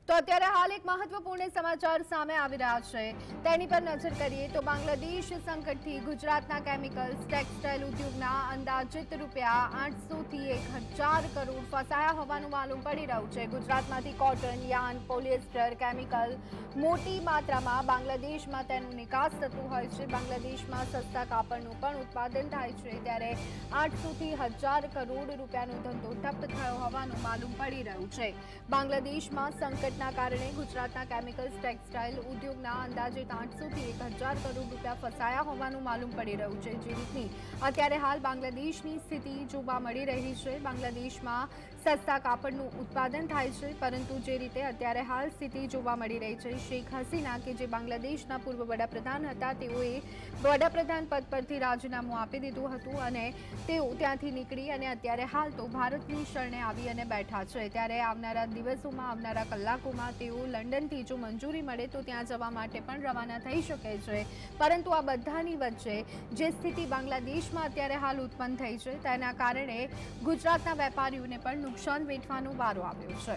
તો અત્યારે હાલ એક મહત્વપૂર્ણ સમાચાર સામે આવી રહ્યા છે, તેની પર નજર કરીએ તો બાંગ્લાદેશ સંકટથી ગુજરાતના કેમિકલ્સ ટેક્સટાઇલ ઉદ્યોગના અંદાજિત રૂપિયા 800 થી 1000 કરોડ ફસાયા હોવાનું માલુમ પડી રહ્યું છે। ગુજરાતમાંથી કોટન, યાર્ન, પોલિએસ્ટર, કેમિકલ મોટી માત્રામાં બાંગ્લાદેશમાં તેનું નિકાસ થતું હોય છે। બાંગ્લાદેશમાં સસ્તા કાપડનું પણ ઉત્પાદન થાય છે, ત્યારે 800 થી 1000 કરોડ રૂપિયાનો ધંધો ઠપ થયો હોવાનું માલુમ પડી રહ્યું છે। બાંગ્લાદેશમાં સંકટના કારણે ગુજરાતના કેમિકલ્સ ટેક્સટાઇલ ઉદ્યોગના અંદાજિત 800 થી 1000 કરોડ રૂપિયા ફસાયા હોવાનું માલુમ પડી રહ્યું છે। જે રીતની અત્યારે હાલ બાંગ્લાદેશની સ્થિતિ જોવા મળી રહી છે, બાંગ્લાદેશમાં સસ્તા કાપડનું ઉત્પાદન થાય છે, પરંતુ જે રીતે અત્યારે હાલ સ્થિતિ જોવા મળી રહી છે, શેખ હસીના કે જે બાંગ્લાદેશના પૂર્વ વડાપ્રધાન હતા, તેઓએ વડાપ્રધાન પદ પરથી રાજીનામું આપી દીધું હતું અને તેઓ ત્યાંથી નીકળી અને અત્યારે હાલ તો ભારતની શરણે આવી અને બેઠા છે। ત્યારે આવનારા દિવસોમાં, આવનારા કલાકોમાં તેઓ લંડનથી જો મંજૂરી મળે તો ત્યાં જવા માટે પણ રવાના થઈ શકે છે, પરંતુ આ બધાની વચ્ચે જે સ્થિતિ બાંગ્લાદેશમાં અત્યારે હાલ ઉત્પન્ન થઈ છે, તેના કારણે ગુજરાતના વેપારીઓને પણ નુકસાન વેઠવાનો વારો આવ્યો છે।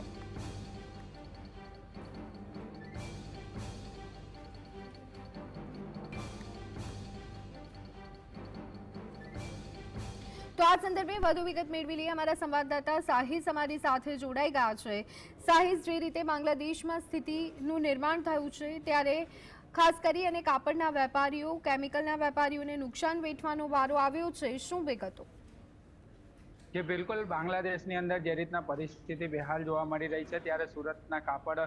તો આ સંદર્ભે વધુ વિગત મેળવી લઈએ, અમારા સંવાદદાતા સાહિસ અમારી સાથે જોડાઈ ગયા છે। સાહિસ, જે રીતે બાંગ્લાદેશમાં સ્થિતિનું નિર્માણ થયું છે, ત્યારે ખાસ કરી અને કાપડના વેપારીઓ, કેમિકલના વેપારીઓને નુકસાન વેઠવાનો વારો આવ્યો છે, શું વિગતો? જે બિલકુલ બાંગ્લાદેશની અંદર જે રીતના પરિસ્થિતિ બેહાલ જોવા મળી રહી છે, ત્યારે સુરતના કાપડ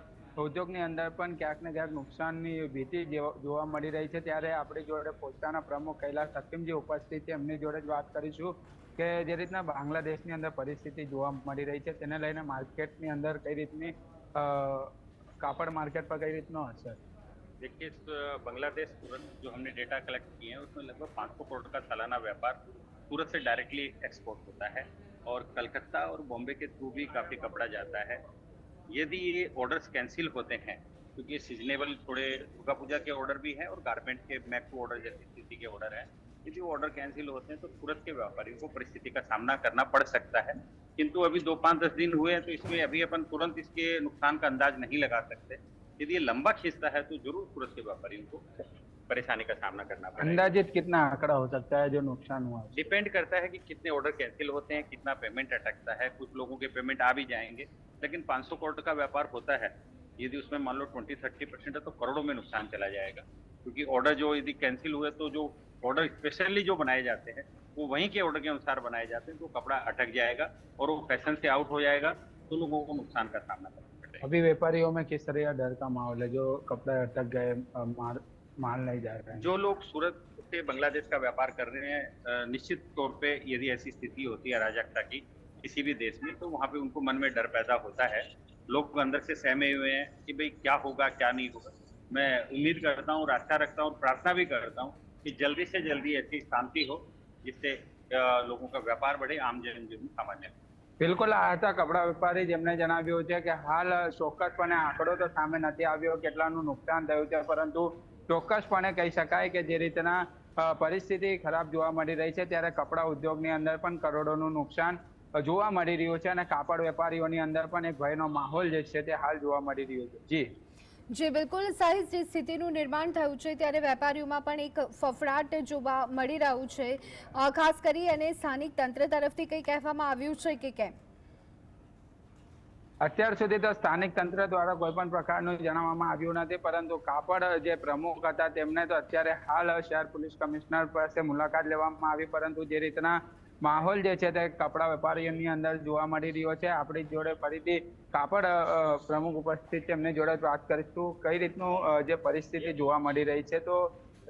ઉદ્યોગની અંદર પણ ક્યાંક ને ક્યાંક નુકસાનની ભીતિ જોવા મળી રહી છે। ત્યારે આપણી જોડે પોસ્ટાના પ્રમુખ કૈલાસ હકીમજી ઉપસ્થિત છે, એમની જોડે જ વાત કરીશું કે જે રીતના બાંગ્લાદેશની અંદર પરિસ્થિતિ જોવા મળી રહી છે, તેને લઈને માર્કેટની અંદર કઈ રીતની कापड़ मार्केट पर कई रीतनो असर? देखिए, बांग्लादेश सूरत जो हमने डेटा कलेक्ट किए हैं उसमें लगभग 500 करोड़ का सालाना व्यापार सूरत से डायरेक्टली एक्सपोर्ट होता है और कलकत्ता और बॉम्बे के थ्रू भी काफ़ी कपड़ा जाता है। यदि ये ऑर्डर्स कैंसिल होते हैं, क्योंकि ये सीजनेबल थोड़े दुर्गा पूजा के ऑर्डर भी हैं और गारमेंट के मैक्रो ऑर्डर जैसी स्थिति के ऑर्डर हैं, यदि वो ऑर्डर कैंसिल होते हैं तो सूरत के व्यापारियों को परिस्थिति का सामना करना पड़ सकता है। किंतु अभी 2-5-10 दिन हुए हैं तो इसमें अभी अपन तुरंत इसके नुकसान का अंदाज नहीं लगा सकते। यदि ये लंबा खींचता है तो जरूर सूरत के व्यापारियों को परेशानी का सामना करना पड़ेगा। अंदाजित कितना आंकड़ा हो सकता है जो नुकसान हुआ? डिपेंड करता है कि कितने ऑर्डर कैंसिल होते हैं, कितना पेमेंट अटकता है। कुछ लोगों के पेमेंट आ भी जाएंगे, लेकिन 500 करोड़ का व्यापार होता है, यदि उसमें मान लो 20-30% है तो करोड़ों में नुकसान चला जाएगा। क्योंकि ऑर्डर जो यदि कैंसिल हुए तो जो ऑर्डर स्पेशली जो बनाए जाते हैं वो वहीं के ऑर्डर के अनुसार बनाए जाते हैं, तो कपड़ा अटक जाएगा और वो फैशन से आउट हो जाएगा, तो लोगों को नुकसान का सामना करना पड़ेगा। अभी व्यापारियों में किस तरह का डर का माहौल है, जो कपड़ा अटक गए, माल नहीं जा रहा है? जो लोग सूरत से बांग्लादेश का व्यापार कर रहे हैं, निश्चित तौर पे यदि ऐसी स्थिति होती है अराजकता की किसी भी देश में, तो वहाँ पे उनको मन में डर पैदा होता है। लोग अंदर से सहमे हुए हैं कि भाई क्या होगा क्या नहीं होगा। मैं उम्मीद करता हूँ, आशा रखता हूँ, प्रार्थना भी करता हूँ कि जल्दी से जल्दी ऐसी शांति हो जिससे लोगों का व्यापार बढ़े, आम जनजीवन सामान्य। બિલકુલ, આ હતા કપડા વેપારી, જેમણે જણાવ્યું છે કે હાલ ચોક્કસપણે આંકડો તો સામે નથી આવ્યો કેટલાનું નુકસાન થયું છે, પરંતુ ચોક્કસપણે કહી શકાય કે જે રીતના પરિસ્થિતિ ખરાબ જોવા મળી રહી છે, ત્યારે કપડા ઉદ્યોગની અંદર પણ કરોડોનું નુકસાન જોવા મળી રહ્યું છે અને કાપડ વેપારીઓની અંદર પણ એક ભયનો માહોલ જે છે તે હાલ જોવા મળી રહ્યો છે। જી જી બિલકુલ સાહિસ, જે સ્થિતિનું નિર્માણ થયું છે ત્યારે વેપારીઓમાં પણ એક ફફડાટ જોવા મળી રહ્યું છે, ખાસ કરી અને સ્થાનિક તંત્ર તરફથી કંઈ કહેવામાં આવ્યું છે કે કેમ? અત્યાર સુધી તો સ્થાનિક તંત્ર દ્વારા કોઈ પણ પ્રકારનું જણાવવામાં આવ્યું નથી, પરંતુ કાપડ જે પ્રમુખ હતા તેમને તો અત્યારે હાલ શહેર પોલીસ કમિશનર પાસે મુલાકાત લેવામાં આવી, પરંતુ જે રીતના માહોલ જે છે તે કપડા વેપારીઓની અંદર જોવા મળી રહ્યો છે। આપણી જોડે ફરીથી કાપડ પ્રમુખ ઉપસ્થિત છે, એમની જોડે વાત કરીશું કઈ રીતનું જે પરિસ્થિતિ જોવા મળી રહી છે। તો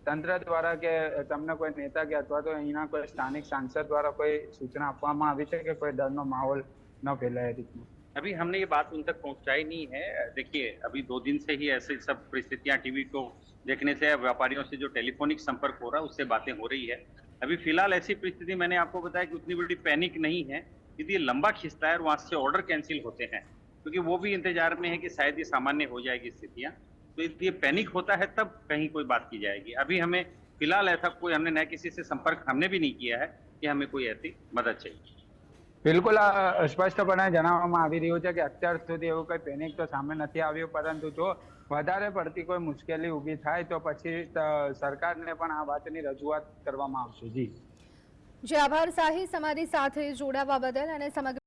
તંત્ર દ્વારા કે તમને કોઈ નેતા કે અથવા તો અહીંના કોઈ સ્થાનિક સાંસદ દ્વારા કોઈ સૂચના આપવામાં આવી છે કે કોઈ ડરનો माहौल न फैलाए રીતનું? अभी हमने ये बात उन तक पहुंचाई नहीं है। देखिए, अभी 2 दिन से ही ऐसे सब परिस्थितियां टीवी को देखने से, व्यापारियों से जो टेलीफोनिक संपर्क हो रहा है उससे बातें हो रही है। अभी फिलहाल ऐसी परिस्थिति मैंने आपको बताया कि उतनी बड़ी पैनिक नहीं है। यदि ये लंबा खींचता है और वहां से ऑर्डर कैंसिल होते हैं, क्योंकि वो भी इंतजार में है कि शायद ये सामान्य हो जाएगी स्थितियां, तो यदि ये पैनिक होता है तब कहीं कोई बात की जाएगी। अभी हमें फिलहाल ऐसा कोई, हमने न किसी से संपर्क हमने भी नहीं किया है कि हमें कोई ऐसी मदद चाहिए। બિલકુલ સ્પષ્ટપણે જણાવવામાં આવી રહ્યું છે કે અત્યાર સુધી એવું કોઈ પેનિક તો સામે નથી આવ્યું, પરંતુ જો વધારે પડતી કોઈ મુશ્કેલી ઊભી થાય તો પછી સરકારને પણ આ વાતની રજૂઆત કરવામાં આવશે. જી આભાર સાહિસ, અમારી સાથે જોડાવા બદલ અને સમગ્ર